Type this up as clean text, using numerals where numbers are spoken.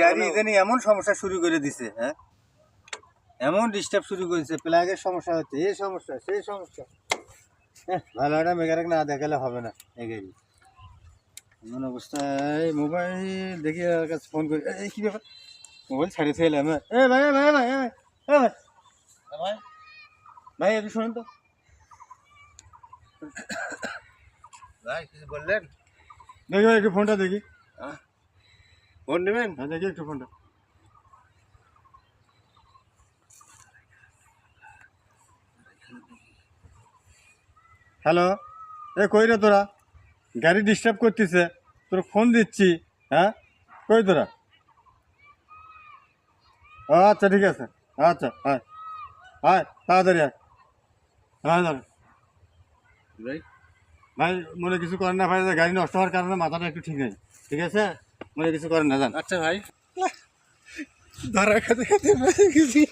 গাড়ি ইদানি এমন সমস্যা শুরু করে দিছে, হ্যাঁ এমন ডিস্টার্ব শুরু করেছে, প্লাগের সমস্যা হচ্ছে, এই সমস্যা সেই সমস্যা। ভালো একটা মেকানিক না দেখালে হবে না এই গাড়ি। এমন অবস্থায় মোবাইল দেখি ওর কাছে ফোন করি, এই কী ব্যাপার, মোবাইল ছাড়িয়ে ফেলাম। এ ভাই ভাই ভাই ভাই ভাই ভাই ভাই একটু শোনেন তো ভাই কিছু বললেন? দেখি ভাই একটু ফোনটা দেখি। ফোন নেবেন? হ্যাঁ দেখি একটু ফোনটা। হ্যালো, এ কই রে তোরা? গাড়ি ডিস্টার্ব করতেছে, তোর ফোন দিচ্ছি। হ্যাঁ কই তোরা? আচ্ছা ঠিক আছে, আচ্ছা হ্যাঁ হ্যাঁ তাড়াতাড়ি আয়। হ্যাঁ দাঁড়া ভাই ভাই, মনে কিছু করেন না ভাই, গাড়ি নষ্ট হওয়ার কারণে মাথাটা একটু ঠিক নেই, ঠিক আছে? মনে কিছু করেন না, জান। আচ্ছা ভাই ধারা খেতে খেতে গেছি।